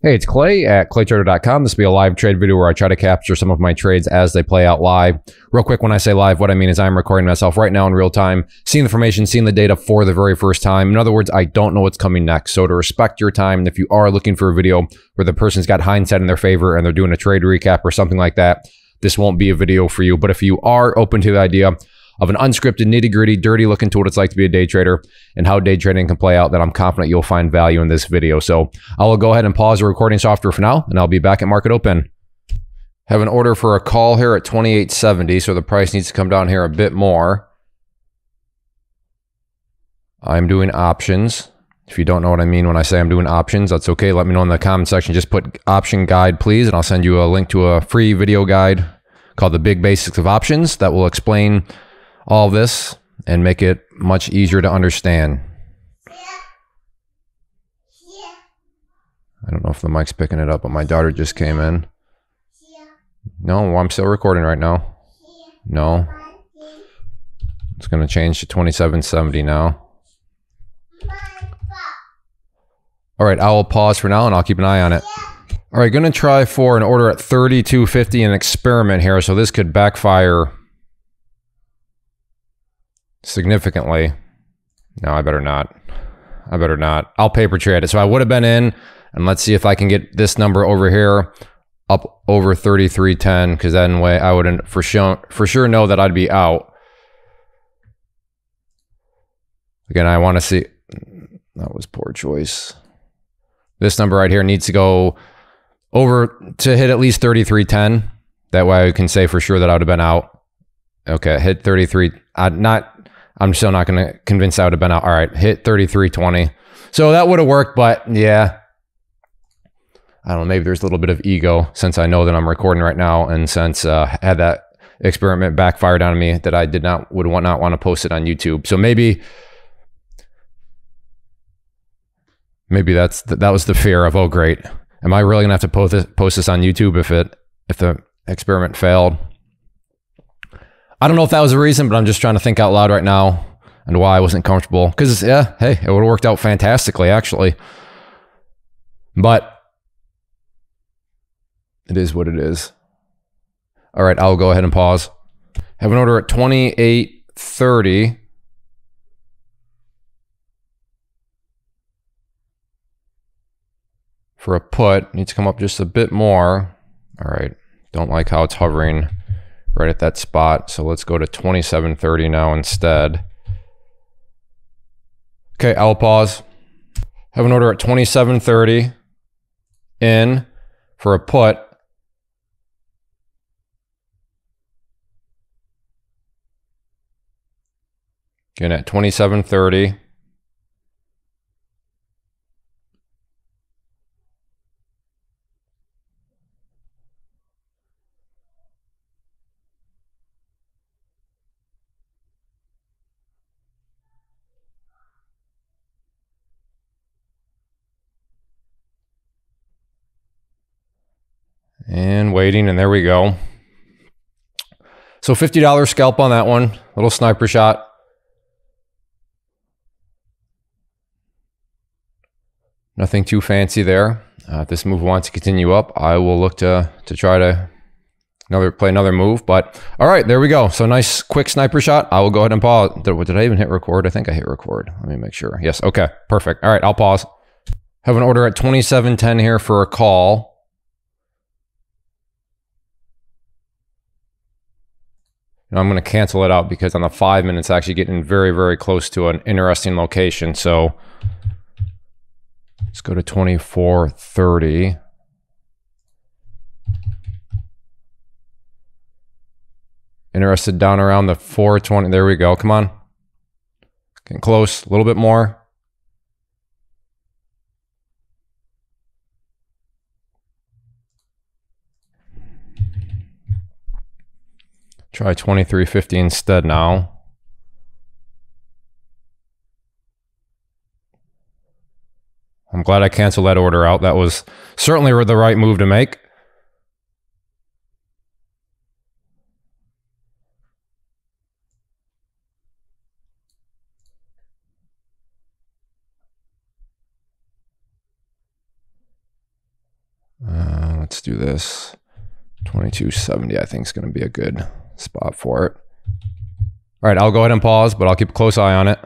Hey, it's Clay at claytrader.com. This will be a live trade video where I try to capture some of my trades as they play out live. Real quick, when I say live, what I mean is I'm recording myself right now in real time, seeing the information, seeing the data for the very first time. In other words, I don't know what's coming next. So to respect your time, and if you are looking for a video where the person's got hindsight in their favor and they're doing a trade recap or something like that, this won't be a video for you. But if you are open to the idea of an unscripted, nitty-gritty, dirty look into what it's like to be a day trader and how day trading can play out, then I'm confident you'll find value in this video. So I will go ahead and pause the recording software for now, and I'll be back at market open. Have an order for a call here at 28.70, so the price needs to come down here a bit more. I'm doing options. If you don't know what I mean when I say I'm doing options, that's okay. Let me know in the comment section. Just put option guide, please, and I'll send you a link to a free video guide called The Big Basics of Options that will explain all this and make it much easier to understand. I don't know if the mic's picking it up, but my daughter just came in. No, I'm still recording right now. No. It's going to change to 27.70 now. All right, I will pause for now and I'll keep an eye on it. All right, going to try for an order at 32.50, an experiment here, so this could backfire significantly. No, I better not. I better not. I'll paper trade it. So I would have been in, and let's see if I can get this number over here up over 33.10, because then way I wouldn't for sure know that I'd be out. Again, I want to see. That was poor choice. This number right here needs to go over to hit at least 33.10. That way I can say for sure that I would have been out. Okay, hit 33. I'm still not going to convince I would have been out. All right, hit 33.20. So that would have worked, but yeah. I don't know, maybe there's a little bit of ego since I know that I'm recording right now, and since had that experiment backfired on me that I would not want to post it on YouTube. So maybe that was the fear of, oh great, am I really going to have to post this on YouTube if the experiment failed? I don't know if that was the reason, but I'm just trying to think out loud right now and why I wasn't comfortable. Because, yeah, hey, it would have worked out fantastically, actually. But it is what it is. All right, I'll go ahead and pause. Have an order at 28.30. For a put, needs to come up just a bit more. All right, don't like how it's hovering right at that spot. So let's go to 27.30 now instead. Okay, I'll pause. Have an order at 27.30 in for a put. Again at 27.30. And waiting, and there we go. So $50 scalp on that one. Little sniper shot. Nothing too fancy there. If this move wants to continue up, I will look to try to play another move. But all right, there we go. So nice quick sniper shot. I will go ahead and pause. Did I even hit record? I think I hit record. Let me make sure. Yes. Okay. Perfect. All right. I'll pause. Have an order at 27.10 here for a call. I'm going to cancel it out because on the 5 minutes, actually getting very, very close to an interesting location. So let's go to 24.30. Interested down around the 4.20. There we go. Come on. Getting close. A little bit more. Try 23.50 instead now. I'm glad I canceled that order out. That was certainly the right move to make. let's do this. 22.70 I think is going to be a good spot for it. All right, I'll go ahead and pause, but I'll keep a close eye on it.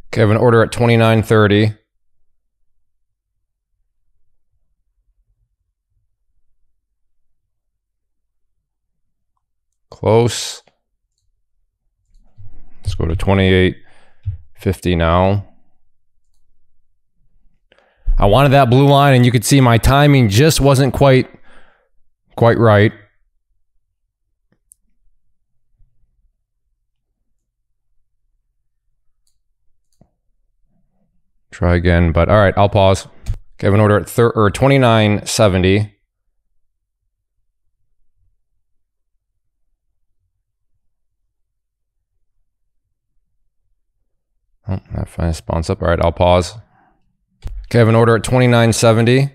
Okay, I have an order at 29.30. Close. Let's go to 28.50 now. I wanted that blue line, and you could see my timing just wasn't quite right. Try again, but all right, I'll pause. Okay, I have an order at 29.70. Oh, that finally spawns up. All right, I'll pause. Okay, I have an order at 29.70.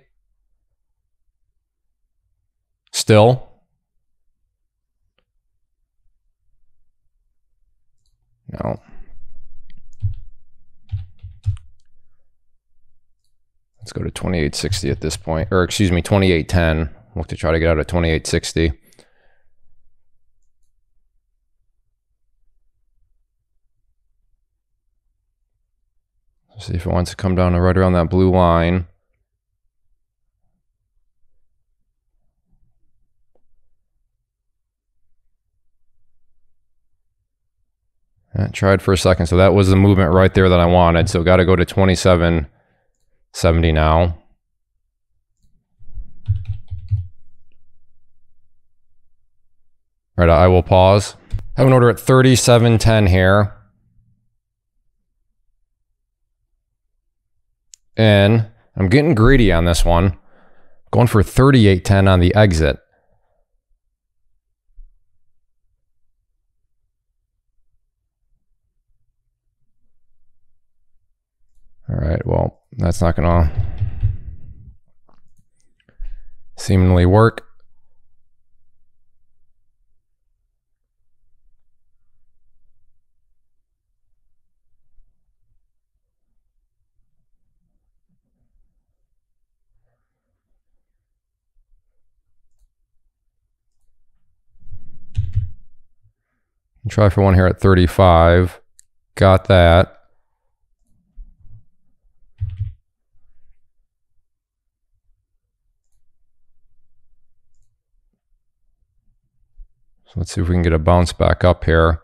Still. No. Let's go to 28.60 at this point, or excuse me, 28.10. Look to try to get out at 28.60. See if it wants to come down right around that blue line. I tried for a second, so that was the movement right there that I wanted. So got to go to 27.70 now. All right, I will pause. I have an order at 37.10 here. And I'm getting greedy on this one. Going for 38.10 on the exit. All right, well, that's not gonna seemingly work. Try for one here at 35. Got that. So let's see if we can get a bounce back up here.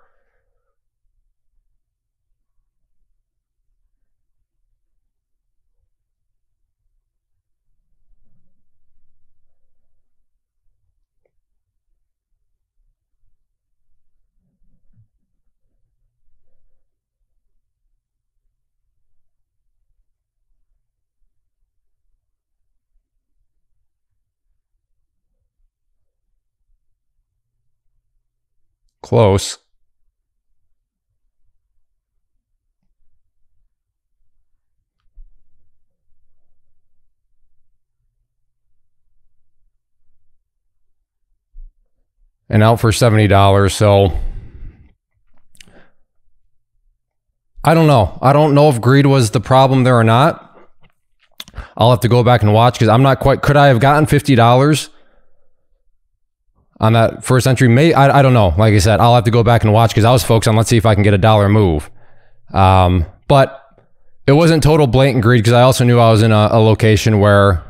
Close. And out for $70. So I don't know. I don't know if greed was the problem there or not. I'll have to go back and watch because I'm not quite. Could I have gotten $50 on that first entry? I don't know. Like I said, I'll have to go back and watch because I was focused on let's see if I can get a dollar move. But it wasn't total blatant greed because I also knew I was in a location where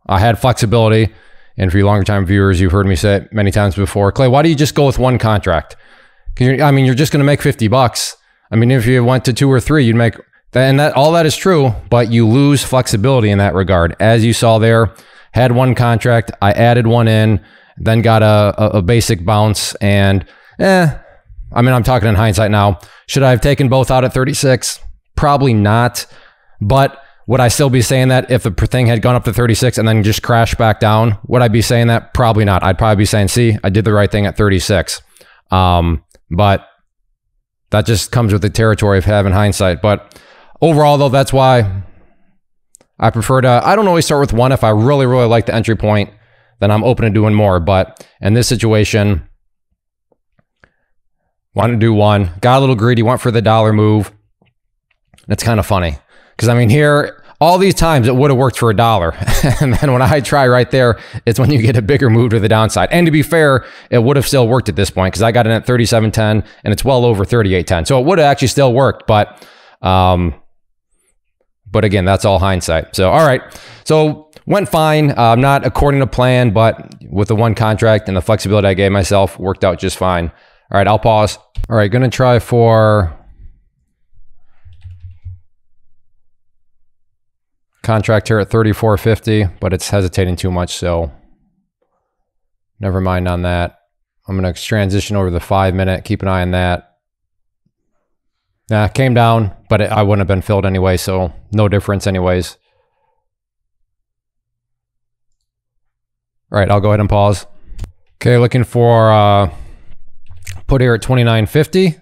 I had flexibility. And for you longer time viewers, you've heard me say it many times before, Clay, why do you just go with one contract? I mean, you're just going to make $50. I mean, if you went to 2 or 3, you'd make, and that all that is true, but you lose flexibility in that regard. As you saw there, had one contract, I added one in, then got a basic bounce, and I mean, I'm talking in hindsight now. Should I have taken both out at 36? Probably not. But would I still be saying that if the thing had gone up to 36 and then just crashed back down? Would I be saying that? Probably not. I'd probably be saying, see, I did the right thing at 36. But that just comes with the territory of having hindsight. But overall, though, that's why I prefer to, I don't always start with one. If I really, really like the entry point, then I'm open to doing more. But in this situation, wanted to do one, got a little greedy, went for the dollar move. It's kind of funny because I mean, here all these times it would have worked for $1. And then when I try right there, it's when you get a bigger move to the downside. And to be fair, it would have still worked at this point because I got in at 37.10 and it's well over 38.10. So it would have actually still worked, but again, that's all hindsight. So, all right. So went fine. Not according to plan, but with the one contract and the flexibility I gave myself, worked out just fine. All right, I'll pause. All right, gonna try for contract here at 34.50, but it's hesitating too much, so never mind on that. I'm gonna transition over to the 5-minute, keep an eye on that. Came down, but I wouldn't have been filled anyway, so no difference anyways. All right, I'll go ahead and pause. Okay, looking for put here at 29.50.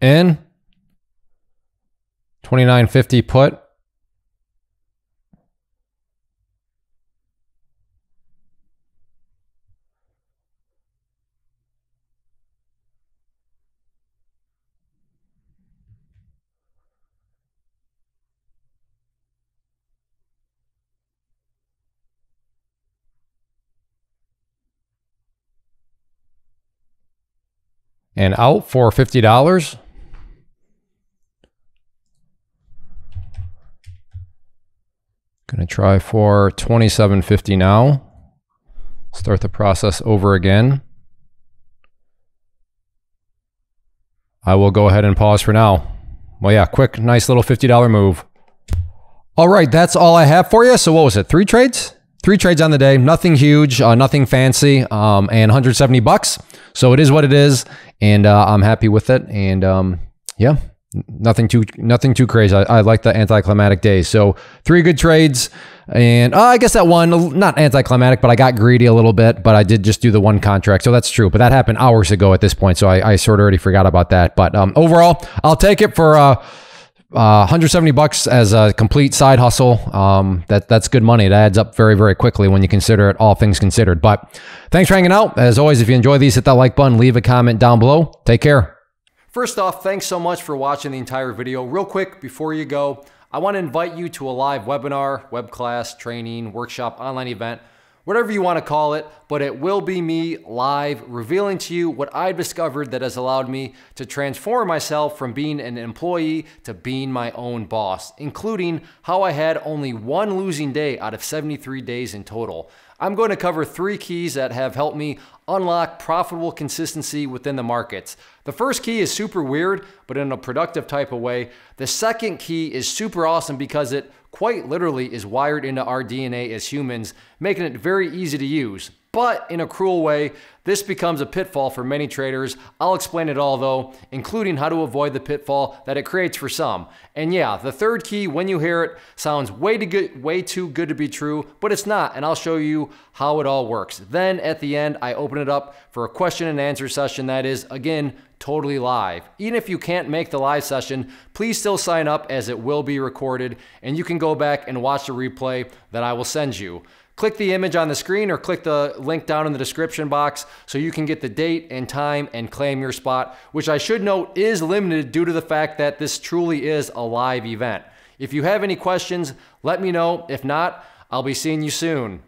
In. 29.50 put. And out for $50. Gonna try for 27.50 now. Start the process over again. I will go ahead and pause for now. Well, yeah, quick, nice little $50 move. All right, that's all I have for you. So what was it, 3 trades? 3 trades on the day, nothing huge, nothing fancy, and 170 bucks. So it is what it is, and I'm happy with it. And yeah, nothing too crazy. I like the anticlimactic days. So 3 good trades, and I guess that one, not anticlimactic, but I got greedy a little bit, but I did just do the one contract. So that's true, but that happened hours ago at this point. So I sort of already forgot about that. But overall, I'll take it for 170 bucks as a complete side hustle. That's good money. It adds up very, very quickly when you consider it, all things considered. But thanks for hanging out. As always, if you enjoy these, hit that like button, leave a comment down below. Take care. First off, thanks so much for watching the entire video. Real quick, before you go, I want to invite you to a live webinar, web class, training, workshop, online event, whatever you want to call it, but it will be me live revealing to you what I've discovered that has allowed me to transform myself from being an employee to being my own boss, including how I had only 1 losing day out of 73 days in total. I'm going to cover 3 keys that have helped me unlock profitable consistency within the markets. The first key is super weird, but in a productive type of way. The second key is super awesome because it quite literally is wired into our DNA as humans, making it very easy to use. But in a cruel way, this becomes a pitfall for many traders. I'll explain it all though, including how to avoid the pitfall that it creates for some. And yeah, the third key, when you hear it, sounds way too good to be true, but it's not, and I'll show you how it all works. Then at the end, I open it up for a question and answer session that is, again, totally live. Even if you can't make the live session, please still sign up as it will be recorded, and you can go back and watch the replay that I will send you. Click the image on the screen or click the link down in the description box so you can get the date and time and claim your spot, which I should note is limited due to the fact that this truly is a live event. If you have any questions, let me know. If not, I'll be seeing you soon.